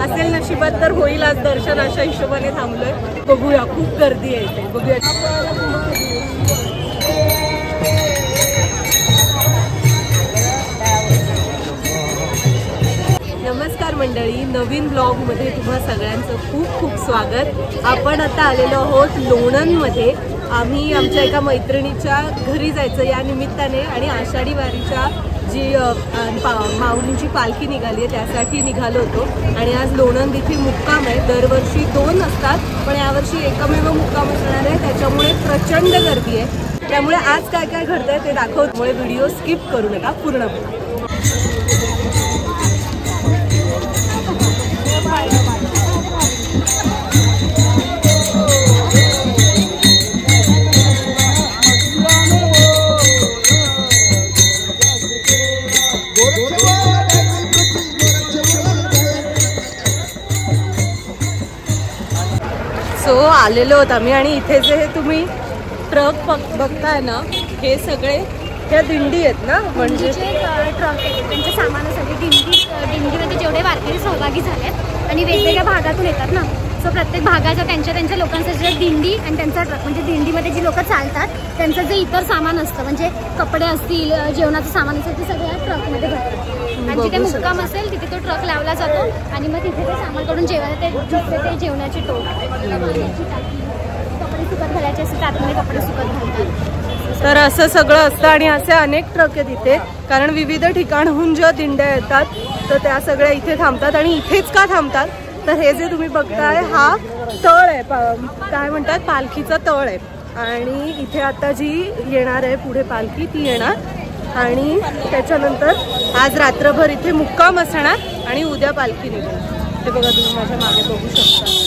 असेल नशिबात तर होईल आज दर्शन, अशा हिशोबाने थांबलोय. बघूया, खूप गर्दी आहे इथे. बघूया. नमस्कार मंडळी, नवीन ब्लॉगमध्ये तुम्हा सगळ्यांचं खूप खूप स्वागत. आपण आता आलेलो आहोत लोणंदमध्ये. आम्ही आमच्या एका मैत्रिणीच्या घरी जायचं या निमित्ताने आणि आषाढी वारीच्या जी माऊलींची पालखी निघाली आहे त्यासाठी निघालो होतो. आणि आज लोणंद इथे मुक्काम आहे. दरवर्षी 2 असतात, पण यावर्षी एकमेव मुक्काम असणार आहे, त्याच्यामुळे प्रचंड गर्दी आहे. त्यामुळे आज काय काय घडतंय ते दाखवल्यामुळे व्हिडिओ स्किप करू नका, पूर्ण बघा. सो आलेलो होत आम्ही आणि इथे जे हे तुम्ही ट्रक बघताय ना, हे सगळे ह्या दिंडी आहेत ना, म्हणजे ट्रक आहेत त्यांच्या सामानासाठी. दिंडीमध्ये जेवढे वारकरी सहभागी झालेत आणि वेगवेगळ्या भागातून येतात ना, सो प्रत्येक भागाच्या त्यांच्या लोकांसाठी दिंडी आणि त्यांचा ट्रक, म्हणजे दिंडीमध्ये जी लोक चालतात त्यांचं जे इतर सामान असतं, म्हणजे कपडे असतील, जेवणाचं सामान असेल, ते सगळ्या ट्रकमध्ये भरतात. आणि जिथे मुक्काम असेल तिथे तो ट्रक लावला जातो आणि मग तिथे ते सामान काढून ते जेवणाची टोप, कपडे सुकत घालायचे असतात, आतमध्ये कपडे सुकत घालतात. तर असं सगळं असतं आणि असे अनेक ट्रक आहेत इथे, कारण विविध ठिकाणहून ज्या दिंड्या येतात तर त्या सगळ्या इथे थांबतात. आणि इथेच का थांबतात तर हे जे तुम्ही बघताय हा तळ आहे, काय म्हणतात, पालखीचा तळ आहे. आणि इथे आता जी येणार आहे पुढे पालखी ती येणार आणि त्याच्यानंतर आज रात्रभर इथे मुक्काम असणार आणि उद्या पालखी निघणार. ते बघा, तुम्ही माझ्या मागे बघू शकता.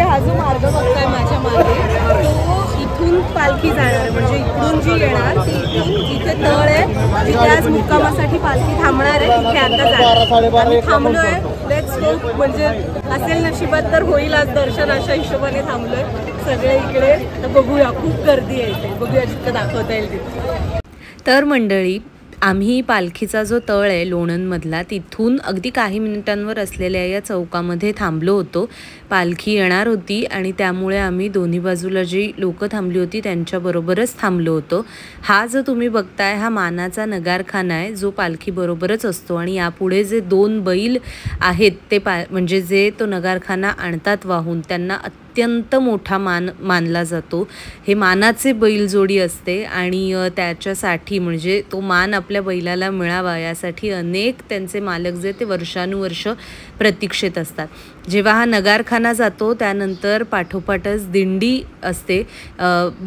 हा जो मार्ग बघताय माझ्या मागे, तो इथून पालखी जाणार, म्हणजे इकडून जी येणार ती इथून, जिथे तळ आहे जिथे आज मुक्कामासाठी पालखी थांबणार आहे तिथे आता जाणार. आम्ही थांबलोय, लेट्स गो. म्हणजे असेल नशिबात तर होईल आज दर्शन, अशा हिशोबाने थांबलोय सगळे इकडे. तर बघूया, खूप गर्दी आहे इथे. बघूया जितकं दाखवता येईल तिथे. तर मंडळी, आम्ही पालखीचा जो तळ आहे लोणंदमधला, तिथून अगदी काही मिनिटांवर असलेल्या या चौकामध्ये थांबलो होतो. पालखी येणार होती आणि त्यामुळे आम्ही दोन्ही बाजूला जी लोकं थांबली होती त्यांच्याबरोबरच थांबलो होतो. हा जो तुम्ही बघताय हा मानाचा नगारखाना आहे, जो पालखीबरोबरच असतो. आणि यापुढे जे 2 बैल आहेत ते म्हणजे जे तो नगारखाना आणतात वाहून, त्यांना अत्यंत मोठा मान मानला जातो. हे मानाचे बैलजोडी असते आणि त्याच्यासाठी म्हणजे तो मान आपल्या बैलाला मिळावा यासाठी अनेक त्यांचे मालक जे ते वर्षानुवर्ष प्रतीक्षेत असतात. जेव्हा हा नगारखाना जातो त्यानंतर पाठोपाठच दिंडी असते.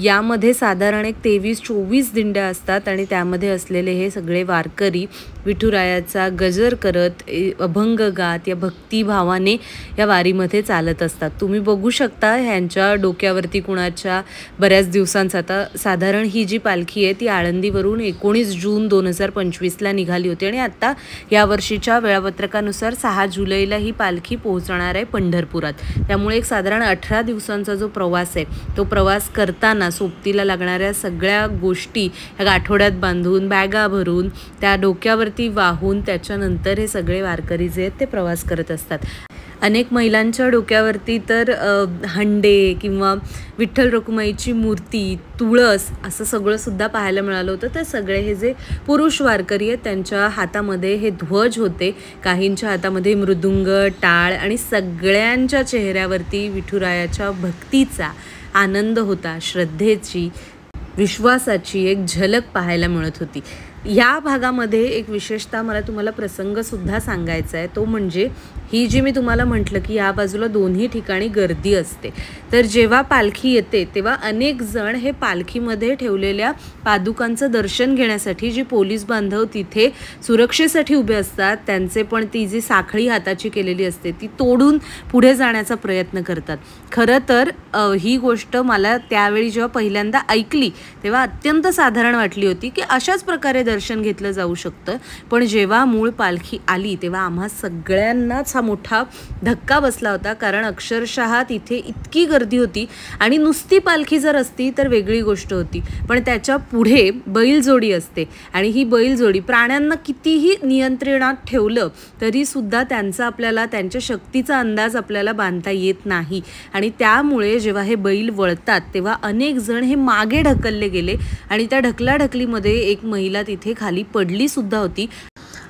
यामध्ये साधारण एक 23-24 दिंड्या असतात आणि त्यामध्ये असलेले हे सगळे वारकरी विठुरायाचा गजर करत, अभंग गात, या भक्तिभावाने या वारीमध्ये चालत असतात. तुम्ही बघू शकता ह्यांच्या डोक्यावरती कुणाच्या बऱ्याच दिवसांचा, आता साधारण ही जी पालखी आहे ती आळंदीवरून 19 जून 2025ला निघाली होती आणि आता यावर्षीच्या वेळापत्रकानुसार 6 जुलैला ही पालखी पोहोचणार जाणार आहे पंढरपुरात. त्यामुळे एक साधारण 18 दिवसांचा जो प्रवास आहे तो प्रवास करताना सोबतीला लागणाऱ्या सगळ्या गोष्टी ह्या आठवड्यात बांधून बॅगा भरून त्या डोक्यावरती वाहून त्याच्यानंतर हे सगळे वारकरी जे आहेत ते प्रवास करत असतात. अनेक महिलांच्या डोक्यावरती तर हंडे किंवा विठ्ठल रखुमाईची मूर्ती, तुळस असं सगळं सुद्धा पाहायला मिळालं होतं. तर सगळे हे जे पुरुष वारकरी आहेत त्यांच्या हातामध्ये हे ध्वज होते, काहींच्या हातामध्ये मृदुंग, टाळ आणि सगळ्यांच्या चेहऱ्यावरती विठुरायाच्या भक्तीचा आनंद होता, श्रद्धेची, विश्वासाची एक झलक पाहायला मिळत होती. या भागामध्ये एक विशेषतः मला तुम्हाला प्रसंगसुद्धा सांगायचा आहे, तो म्हणजे ही जी मी तुम्हाला म्हटलं की या बाजूला दोन्ही ठिकाणी गर्दी असते. तर जेव्हा पालखी येते तेव्हा अनेक जण हे पालखीमध्ये ठेवलेल्या पादुकांचं दर्शन घेण्यासाठी जी पोलीस बांधव तिथे सुरक्षेसाठी उभे असतात त्यांचे पण ती जी साखळी हाताची केलेली असते ती तोडून पुढे जाण्याचा प्रयत्न करतात. खरं तर ही गोष्ट मला त्यावेळी जेव्हा पहिल्यांदा ऐकली तेव्हा अत्यंत साधारण वाटली होती की अशाच प्रकारे दर्शन घेतलं जाऊ शकतं. पण जेव्हा मूळ पालखी आली तेव्हा आम्हा सगळ्यांनाच हा मोठा धक्का बसला होता, कारण अक्षरशः तिथे इतकी गर्दी होती. आणि नुसती पालखी जर असती तर वेगळी गोष्ट होती, पण त्याच्या पुढे बैलजोडी असते आणि ही बैलजोडी प्राण्यांना कितीही नियंत्रणात ठेवलं तरी सुद्धा त्यांचा आपल्याला त्यांच्या शक्तीचा अंदाज आपल्याला बांधता येत नाही. आणि त्यामुळे जेव्हा हे बैल वळतात तेव्हा अनेक जण हे मागे ढकलले गेले आणि त्या ढकलाढकलीमध्ये एक महिला तिथे खाली पडली सुद्धा होती.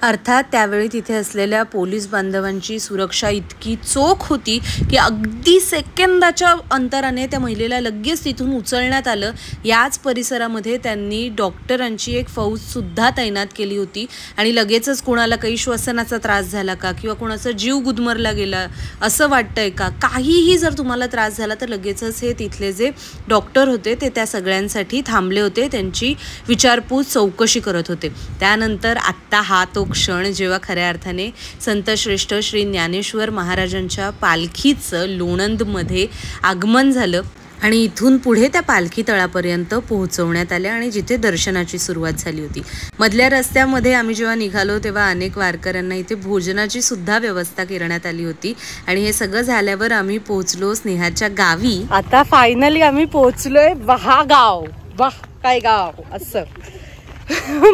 अर्थात त्यावेळी तिथे असलेल्या पोलीस बांधवांची सुरक्षा इतकी चोख होती की अगदी सेकंदाच्या अंतराने त्या महिलेला लगेच तिथून उचलण्यात आलं. याच परिसरामध्ये त्यांनी डॉक्टरांची एक फौजसुद्धा तैनात केली होती आणि लगेचच कोणाला काही श्वसनाचा त्रास झाला का किंवा कोणाचा जीव गुदमरला गेला असं वाटतंय का, काहीही जर तुम्हाला त्रास झाला तर लगेचच हे तिथले जे डॉक्टर होते ते त्या सगळ्यांसाठी थांबले होते, त्यांची विचारपूस चौकशी करत होते. त्यानंतर आत्ता हा तो क्षण जेव्हा खऱ्या अर्थाने संत श्रेष्ठ श्री ज्ञानेश्वर महाराजांच्या पालखीचं लोणंदमध्ये आगमन झालं आणि इथून पुढे त्या पालखी तळापर्यंत पोहोचवण्यात आल्या आणि जिथे दर्शनाची सुरुवात झाली होती. मधल्या रस्त्यामध्ये आम्ही जेव्हा निघालो तेव्हा अनेक वारकऱ्यांना इथे भोजनाची सुद्धा व्यवस्था करण्यात आली होती. आणि हे सगळं झाल्यावर आम्ही पोहोचलो स्नेहाच्या गावी. आता फायनली आम्ही पोहोचलोय वाहा गाव. वाह काय गाव असं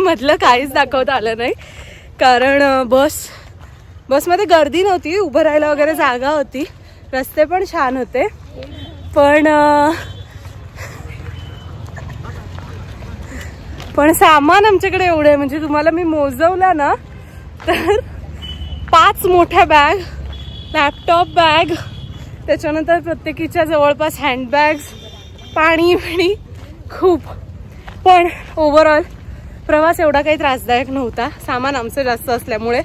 मधलं काहीच दाखवता आलं नाही, कारण बसमध्ये गर्दी नव्हती, उभं राहायला वगैरे जागा होती, रस्ते पण छान होते. पण सामान आमच्याकडे एवढं आहे, म्हणजे तुम्हाला मी मोजवला ना तर 5 मोठ्या बॅग, लॅपटॉप बॅग, त्याच्यानंतर प्रत्येकीच्या जवळपास हँडबॅग्स, पाणी खूप. पण ओव्हरऑल प्रवास एवढा काही त्रासदायक नव्हता. सामान आमचं जास्त असल्यामुळे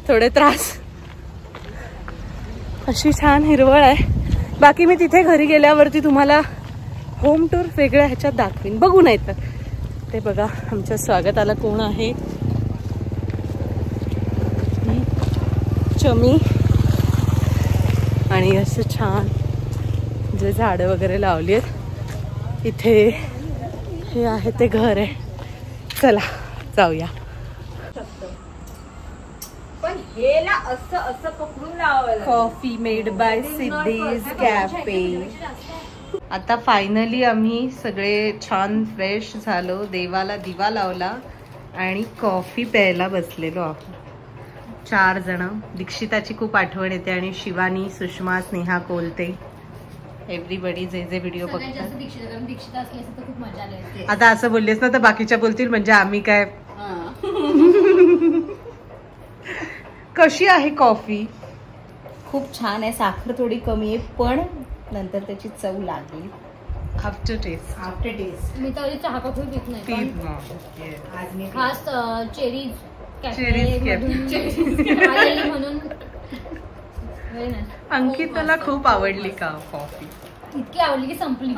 थोडे त्रास. अशी छान हिरवळ आहे. बाकी मी तिथे घरी गेल्यावरती तुम्हाला होम टूर वेगळ्या ह्याच्यात दाखवीन, बघू नाही तर. ते बघा आमच्या स्वागताला कोण आहे, चमी. आणि असं छान जे झाडं वगैरे लावली आहेत इथे, हे आहे ते घर आहे. चला जाऊया. पण हेला असं असं पकडून लावायला. Coffee made by Siddhi's cafe. आता फायनली आम्ही सगळे छान फ्रेश झालो, देवाला दिवा लावला आणि कॉफी प्यायला बसलेलो आहोत 4 जण. दीक्षिताची खूप आठवण येते आणि शिवानी, सुषमा, स्नेहा कोलते, एव्हरीबडी जे जे व्हिडिओ बघतात. दीक्षिता असली असं तर खूप मजा आली. आता असं बोललेस ना तर बाकीच्या बोलतील म्हणजे आम्ही काय. कशी आहे कॉफी? खूप छान आहे. साखर थोडी कमी आहे पण नंतर त्याची चव लागली. आफ्टर टेस्ट मी तर चहा कॉफी पित नाही, आज मी खास चेरीज म्हणून. अंकिताला खूप आवडली का कॉफी? इतकी आवडली की संपली.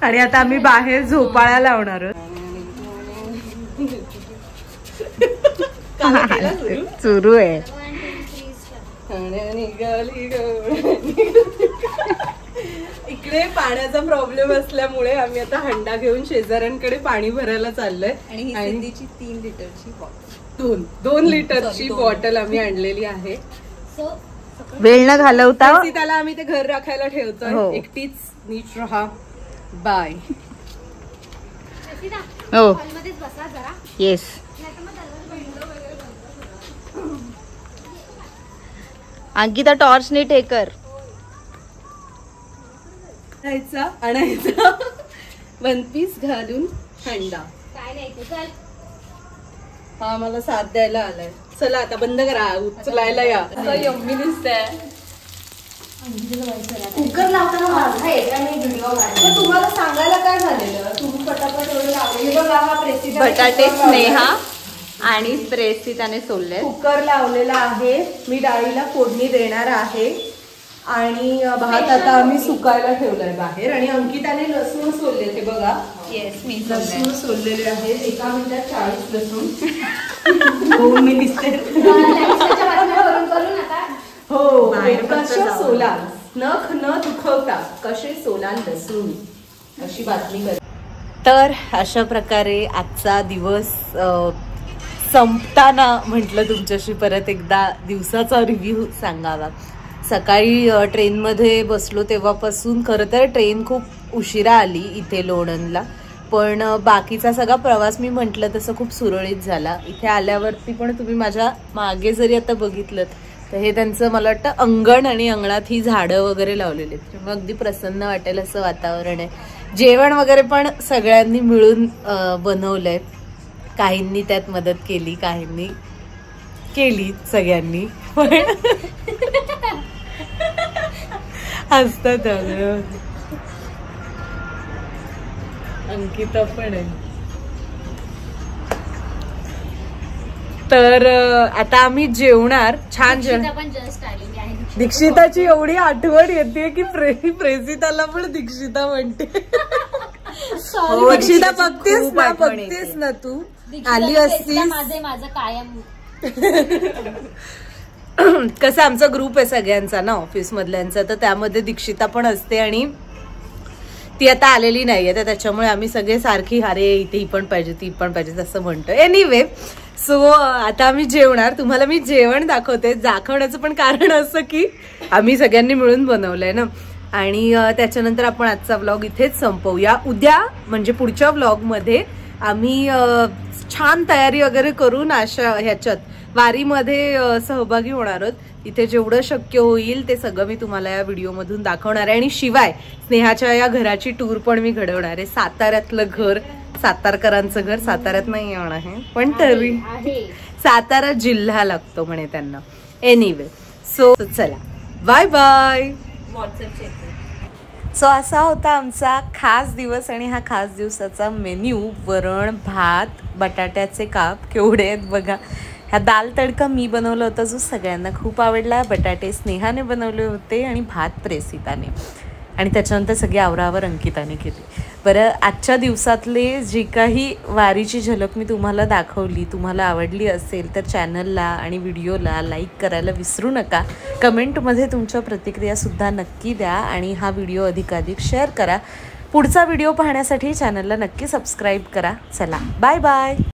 आणि आता आम्ही बाहेर झोपाळ्या लावणार आहोत. सुरू आहे. इकडे पाण्याचा प्रॉब्लेम असल्यामुळे आम्ही आता हंडा घेऊन शेजाऱ्यांकडे पाणी भरायला चाललोय. आणि ही सिद्धीची 3 लिटरची बॉटल, 2 लिटरची बॉटल आम्ही आणलेली आहे. वेळ न घालवता त्याला आम्ही ते घर राखायला ठेवतोय. एकटीच नीट राहा. बाय. हो हॉलमध्येच बसा जरा. येस. अंकिता टॉर्च नीट हे कर. आणायचा 1 पीस घालून हंडा. काय नाही ते चल. हा मला साथ द्यायला आलाय. चला आता बंद करा, उचलायला या. यम्मी दिसतंय. कुकर लावताना माझा एक आणि व्हिडिओ काढला. तुम्हाला सांगायला काय झालेलं, तुम्ही पटापट एवढे लावले. बघा हा प्रेसिडेंट बटाटे स्नेहा आणि प्रेसिताने सोलले. कुकर लावलेला आहे. मी डाळीला फोडणी देणार आहे आणि भात आता आम्ही सुकायला ठेवलाय बाहेर. आणि अंकिताने लसूण सोलले ते बघा. येस मी लसूण सोललेले आहे. 1 मिनिटात 40 लसूण होऊन मी दिसते. हो कसे सोला नख न दुखवता कसे सोला लसूण अशी बातमी कर. तर अशा प्रकारे आजचा दिवस संपताना म्हटलं तुमच्याशी परत एकदा दिवसाचा रिव्ह्यू सांगावा. सकाळी ट्रेनमध्ये बसलो तेव्हापासून खरं तर ट्रेन खूप उशिरा आली इथे लोणंदला, पण बाकीचा सगळा प्रवास मी म्हटलं तसं खूप सुरळीत झाला. इथे आल्यावरती पण तुम्ही माझ्या मागे जरी आता बघितलं तर हे त्यांचं मला वाटतं अंगण आणि अंगणात ही झाडं वगैरे लावलेली आहेत, त्यामुळे अगदी प्रसन्न वाटेल असं वातावरण आहे. जेवण वगैरे पण सगळ्यांनी मिळून बनवलंय. काहींनी त्यात मदत केली, काहींनी केली, सगळ्यांनी पण हसतात. अंकिता पण आहे. तर आता आम्ही जेवणार. छान जेवण. पण जस्ट आलेली आहे. दीक्षिताची एवढी आठवण येते की प्रेसिताला पण दीक्षिता म्हणते. दीक्षिता बघतेस ना तू आली असतीस. माझं कायम कसं आमचा ग्रुप आहे सगळ्यांचा ना ऑफिस मधल्यांचा, तर त्यामध्ये दीक्षिता पण असते आणि ती आता आलेली नाहीये, तर त्याच्यामुळे आम्ही सगळे सारखी अरे इथे ही पण पाहिजे ती पण पाहिजे असं म्हणतो. एनिवे सो आता आम्ही जेवणार. तुम्हाला मी जेवण दाखवते. दाखवण्याचं पण कारण असं की आम्ही सगळ्यांनी मिळून बनवलंय ना. आणि त्याच्यानंतर आपण आजचा व्लॉग इथेच संपवूया. उद्या म्हणजे पुढच्या व्लॉगमध्ये आम्ही छान तयारी वगैरे करून अशा ह्याच्यात वारीमध्ये सहभागी होणार आहोत. इथे जेवढं शक्य होईल ते सगळं मी तुम्हाला या व्हिडिओमधून दाखवणार आहे. आणि शिवाय स्नेहाच्या या घराची टूर पण मी घडवणार आहे. साताऱ्यातलं घर, सातारकरांचं घर साताऱ्यात नाही येणार आहे पण तरी सातारा जिल्हा लागतो म्हणे त्यांना. एनिवे सो चला बाय बाय. सो असा होता आमचा खास दिवस आणि हा खास दिवसाचा मेन्यू. वरण, भात, बटाट्याचे काप केवढे आहेत बघा. ह्या दाल तडका मी बनवला होता जो सगळ्यांना खूप आवडला. बटाटे स्नेहाने बनवले होते आणि भात प्रेसिताने, आणि त्याच्यानंतर सगळी आवरावर अंकिताने केली. बरं, आजच्या दिवसातले जी काही वारीची झलक मी तुम्हाला दाखवली तुम्हाला आवडली असेल तर चॅनलला आणि व्हिडिओला लाईक करायला विसरू नका. कमेंटमध्ये तुमच्या प्रतिक्रियासुद्धा नक्की द्या आणि हा व्हिडिओ अधिकाधिक शेअर करा. पुढचा व्हिडिओ पाहण्यासाठी चॅनलला नक्की सबस्क्राईब करा. चला बाय बाय.